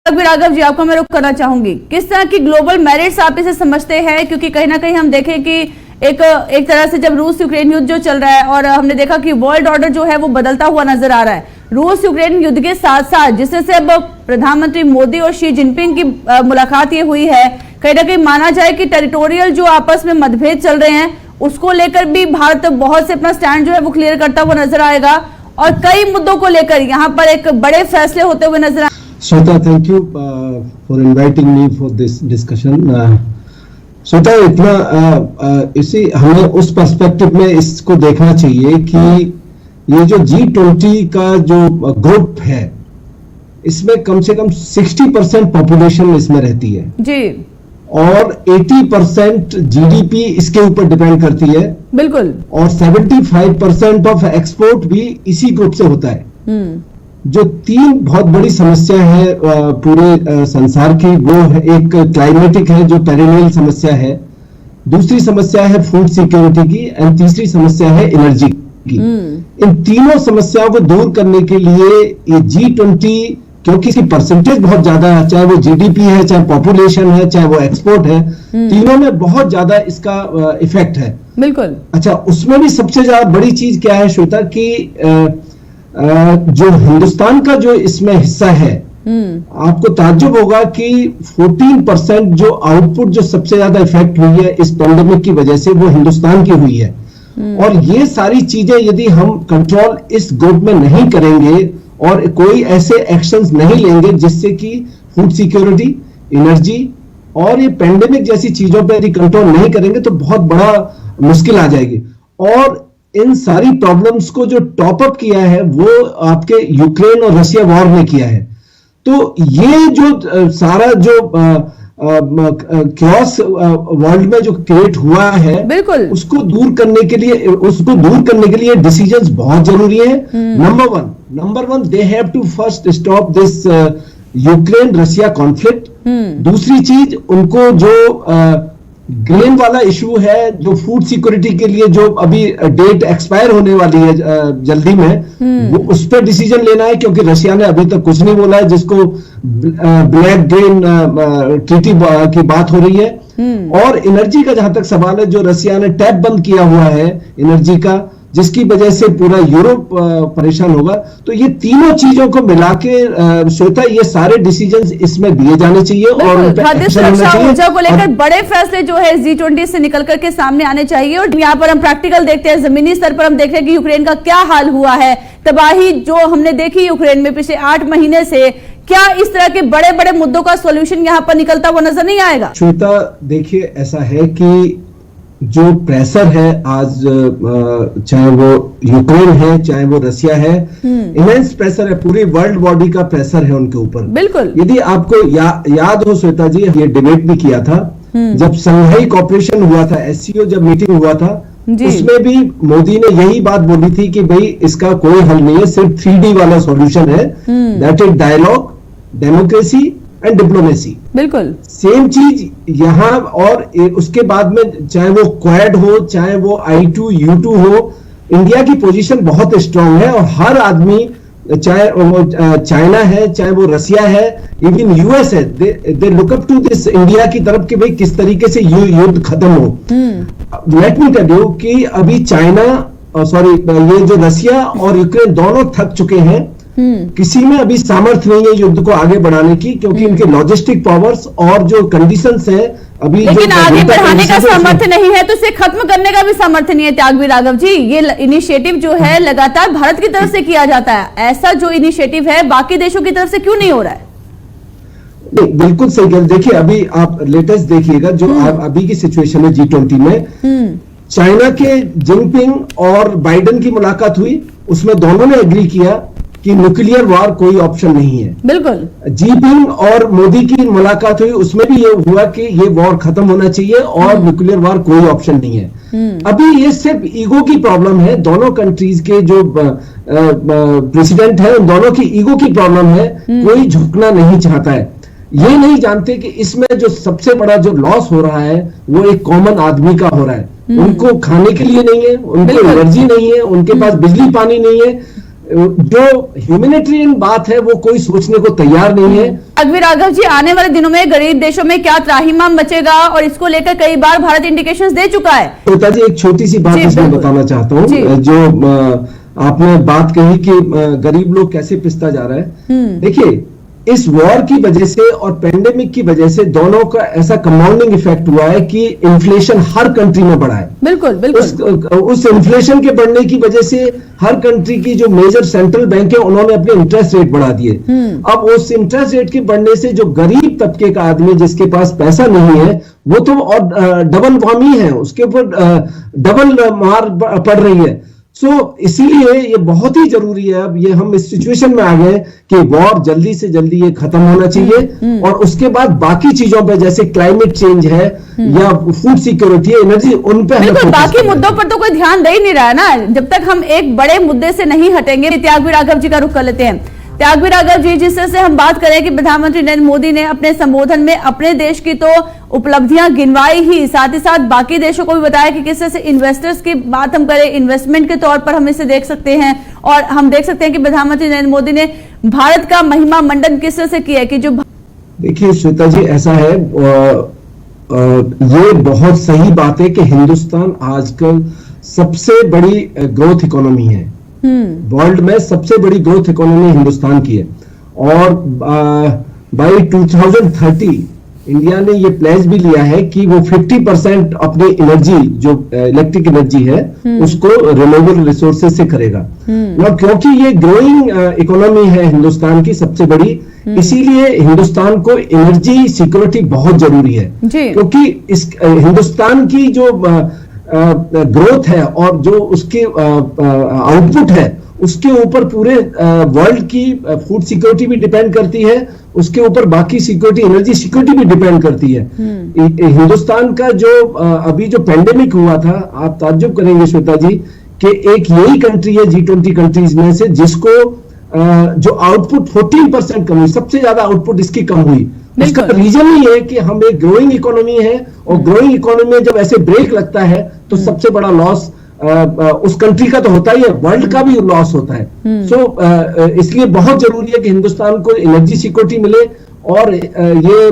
राघव जी, आपको मैं रुक करना चाहूंगी, किस तरह की ग्लोबल मेरिट्स आप इसे समझते हैं? क्योंकि कहीं ना कहीं हम देखें कि एक तरह से जब रूस यूक्रेन युद्ध जो चल रहा है और हमने देखा कि वर्ल्ड ऑर्डर जो है वो बदलता हुआ नजर आ रहा है, रूस यूक्रेन युद्ध के साथ साथ जिससे से अब प्रधानमंत्री मोदी और शी जिनपिंग की मुलाकात ये हुई है, कहीं ना कहीं माना जाए कि टेरिटोरियल जो आपस में मतभेद चल रहे हैं उसको लेकर भी भारत बहुत से अपना स्टैंड जो है वो क्लियर करता हुआ नजर आएगा और कई मुद्दों को लेकर यहाँ पर एक बड़े फैसले होते हुए नजर आए। Shweta, thank you for inviting me for this discussion. Shweta, इतना इसी हमें उस पर्सपेक्टिव में इसको देखना चाहिए कि ये जो G20 का जो ग्रुप है इसमें कम से कम 60% पॉपुलेशन इसमें रहती है जी, और 80% जीडीपी इसके ऊपर डिपेंड करती है। बिल्कुल, और 75% ऑफ एक्सपोर्ट भी इसी ग्रुप से होता है। जो तीन बहुत बड़ी समस्या है पूरे संसार की, वो है एक क्लाइमेटिक है जो पेरिनियल समस्या है, दूसरी समस्या है फूड सिक्योरिटी की, एंड तीसरी समस्या है एनर्जी की। इन तीनों समस्याओं को दूर करने के लिए ये G20, क्योंकि इसकी परसेंटेज बहुत ज्यादा है, चाहे वो जीडीपी है, चाहे पॉपुलेशन है, चाहे वो एक्सपोर्ट है, तीनों में बहुत ज्यादा इसका इफेक्ट है। बिल्कुल। अच्छा, उसमें भी सबसे ज्यादा बड़ी चीज क्या है श्वेता कि जो हिंदुस्तान का जो इसमें हिस्सा है, आपको ताज्जुब होगा कि 14% जो आउटपुट जो सबसे ज्यादा इफेक्ट हुई है इस पेंडेमिक की वजह से वो हिंदुस्तान की हुई है। और ये सारी चीजें यदि हम कंट्रोल इस ग्रुप में नहीं करेंगे और कोई ऐसे एक्शंस नहीं लेंगे जिससे कि फूड सिक्योरिटी, एनर्जी और ये पेंडेमिक जैसी चीजों पर यदि कंट्रोल नहीं करेंगे तो बहुत बड़ा मुश्किल आ जाएगी। और इन सारी प्रॉब्लम्स को जो टॉप अप किया है वो आपके यूक्रेन और रशिया वॉर ने किया है। तो ये जो सारा जो क्रॉस वर्ल्ड में जो क्रिएट हुआ है, बिल्कुल, उसको दूर करने के लिए डिसीजंस बहुत जरूरी है। Number one they have to first stop this Ukraine Russia conflict. दूसरी चीज, उनको जो ग्रेन वाला इशू है, जो फूड सिक्योरिटी के लिए जो अभी डेट एक्सपायर होने वाली है जल्दी में, वो उस पर डिसीजन लेना है, क्योंकि रशिया ने अभी तक कुछ नहीं बोला है, जिसको ब्लैक ग्रेन ट्रीटी की बात हो रही है। और एनर्जी का जहां तक सवाल है, जो रशिया ने टैप बंद किया हुआ है एनर्जी का, जिसकी वजह से पूरा यूरोप परेशान होगा। तो ये तीनों चीजों को मिला के श्वेता, ये सारे डिसीजंस इसमें दिए जाने चाहिए और खाद्य सुरक्षा ऊर्जा को लेकर बड़े फैसले जो है G20 से निकल करके सामने आने चाहिए। और यहाँ पर हम प्रैक्टिकल देखते हैं, जमीनी स्तर पर हम देख रहे हैं कि यूक्रेन का क्या हाल हुआ है, तबाही जो हमने देखी यूक्रेन में पिछले 8 महीने से। क्या इस तरह के बड़े बड़े मुद्दों का सॉल्यूशन यहाँ पर निकलता हुआ नजर नहीं आएगा? श्वेता, देखिए, ऐसा है कि जो प्रेशर है आज, चाहे वो यूक्रेन है चाहे वो रशिया है, इमेंस प्रेशर है, पूरी वर्ल्ड बॉडी का प्रेशर है उनके ऊपर। बिल्कुल। यदि आपको याद हो श्वेता जी, ये डिबेट भी किया था जब संघाई कॉर्पोरेशन हुआ था, SCO जब मीटिंग हुआ था, उसमें भी मोदी ने यही बात बोली थी कि भाई इसका कोई हल नहीं है, सिर्फ 3D वाला सॉल्यूशन है, that is dialogue, democracy and diplomacy. बिल्कुल सेम चीज यहाँ, और उसके बाद में चाहे वो क्वाड हो, चाहे वो I2 U2 हो, इंडिया की पोजीशन बहुत स्ट्रांग है। और हर आदमी, चाहे वो चाइना है, चाहे वो रशिया है, इवन US है, they look up to this India की तरफ कि भाई किस तरीके से युद्ध खत्म हो। लेट मी टेल यू कि अभी ये जो रशिया और यूक्रेन दोनों थक चुके हैं। किसी में अभी सामर्थ्य नहीं है युद्ध को आगे बढ़ाने की, क्योंकि इनके लॉजिस्टिक पावर्स और जो कंडीशंस हैं अभी, लेकिन आगे बढ़ाने का सामर्थ्य नहीं है तो इसे खत्म करने का भी सामर्थ्य नहीं है। त्यागवीर राघव जी, ये इनिशिएटिव जो है लगातार भारत की तरफ से किया जाता है, ऐसा जो इनिशिएटिव है बाकी देशों की तरफ से क्यों नहीं हो रहा है? नहीं, बिल्कुल सही कह, देखिए अभी आप लेटेस्ट देखिएगा जो अभी की सिचुएशन है G20 में, चाइना के जिनपिंग और बाइडेन की मुलाकात हुई, उसमें दोनों ने एग्री किया कि न्यूक्लियर वार कोई ऑप्शन नहीं है। बिल्कुल। जिनपिंग और मोदी की मुलाकात हुई, उसमें भी ये हुआ कि ये वॉर खत्म होना चाहिए और न्यूक्लियर वार कोई ऑप्शन नहीं है। अभी ये सिर्फ ईगो की प्रॉब्लम है, दोनों कंट्रीज के जो प्रेसिडेंट है उन दोनों की ईगो की प्रॉब्लम है, कोई झुकना नहीं चाहता है। ये नहीं जानते कि इसमें जो सबसे बड़ा जो लॉस हो रहा है वो एक कॉमन आदमी का हो रहा है। उनको खाने के लिए नहीं है, उनको एनर्जी नहीं है, उनके पास बिजली पानी नहीं है, जो ह्यूमैनिटेरियन बात है वो कोई सोचने को तैयार नहीं है। अग्वी राघव जी, आने वाले दिनों में गरीब देशों में क्या त्राहिमाम मचेगा, और इसको लेकर कई बार भारत इंडिकेशंस दे चुका है। श्वेता जी, एक छोटी सी बात इसमें बताना चाहता हूँ। जो आपने बात कही कि गरीब लोग कैसे पिसता जा रहा है, देखिए इस वॉर की वजह से और पेंडेमिक की वजह से दोनों का ऐसा कंपाउंडिंग इफेक्ट हुआ है कि इन्फ्लेशन हर कंट्री में बढ़ा है। बिल्कुल बिल्कुल। उस इन्फ्लेशन के बढ़ने की वजह से हर कंट्री की जो मेजर सेंट्रल बैंक है उन्होंने अपने इंटरेस्ट रेट बढ़ा दिए। अब उस इंटरेस्ट रेट के बढ़ने से जो गरीब तबके का आदमी जिसके पास पैसा नहीं है वो तो और डबल वामी है, उसके ऊपर डबल मार पड़ रही है। इसीलिए ये बहुत ही जरूरी है, अब ये हम इस सिचुएशन में आ गए कि वॉर जल्दी से जल्दी ये खत्म होना चाहिए और उसके बाद बाकी चीजों पे जैसे क्लाइमेट चेंज है या फूड सिक्योरिटी है, एनर्जी, उन पे बिल्कुल बाकी मुद्दों पर तो कोई ध्यान दे ही नहीं रहा है ना। जब तक हम एक बड़े मुद्दे से नहीं हटेंगे। त्यागवीर राघव जी का रुख कर लेते हैं। त्यागवीर राघव जी, जिस तरह से हम बात करें कि प्रधानमंत्री नरेंद्र मोदी ने अपने संबोधन में अपने देश की तो उपलब्धियां गिनवाई ही, साथ ही साथ बाकी देशों को भी बताया कि किस तरह से इन्वेस्टर्स की बात हम करें, इन्वेस्टमेंट के तौर पर हम इसे देख सकते हैं। और हम देख सकते हैं कि प्रधानमंत्री नरेंद्र मोदी ने भारत का महिमा मंडन किस तरह से किया है कि जो देखिए श्वेता जी, ऐसा है ये बहुत सही बात है कि हिंदुस्तान आजकल सबसे बड़ी ग्रोथ इकोनॉमी है। वर्ल्ड में सबसे बड़ी ग्रोथ इकोनॉमी हिंदुस्तान की है और बाय 2030 इंडिया ने ये प्लेज भी लिया है कि वो 50% अपनी एनर्जी जो इलेक्ट्रिक एनर्जी है उसको रिन्यूएबल रिसोर्सेज से करेगा। क्योंकि ये ग्रोइंग इकोनॉमी है हिंदुस्तान की सबसे बड़ी, इसीलिए हिंदुस्तान को एनर्जी सिक्योरिटी बहुत जरूरी है। क्योंकि इस हिंदुस्तान की जो ग्रोथ है और जो उसकी आउटपुट है उसके ऊपर पूरे वर्ल्ड की फूड सिक्योरिटी भी डिपेंड करती है, उसके ऊपर बाकी सिक्योरिटी, एनर्जी सिक्योरिटी भी डिपेंड करती है। हिंदुस्तान का जो अभी जो पेंडेमिक हुआ था, आप ताज्जुब करेंगे श्वेता जी कि एक यही कंट्री है G20 कंट्रीज में से जिसको जो आउटपुट 14% कम हुई, सबसे ज्यादा आउटपुट इसकी कम हुई। इसका रीजन ही है कि हम एक ग्रोइंग इकोनॉमी है और ग्रोइंग इकोनॉमी में जब ऐसे ब्रेक लगता है तो सबसे बड़ा लॉस उस कंट्री का तो होता ही है, वर्ल्ड का भी लॉस होता है। इसलिए बहुत जरूरी है कि हिंदुस्तान को एनर्जी सिक्योरिटी मिले। और ये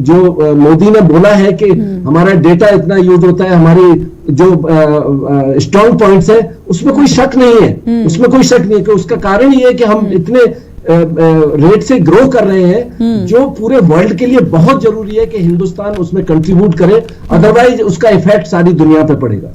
जो मोदी ने बोला है कि हमारा डेटा इतना यूज होता है, हमारी जो स्ट्रॉन्ग पॉइंट्स है उसमें कोई शक नहीं है, उसमें कोई शक नहीं है कि उसका कारण ये है कि हम इतने रेट से ग्रो कर रहे हैं जो पूरे वर्ल्ड के लिए बहुत जरूरी है कि हिंदुस्तान उसमें कंट्रीब्यूट करे, अदरवाइज उसका इफेक्ट सारी दुनिया पे पड़ेगा।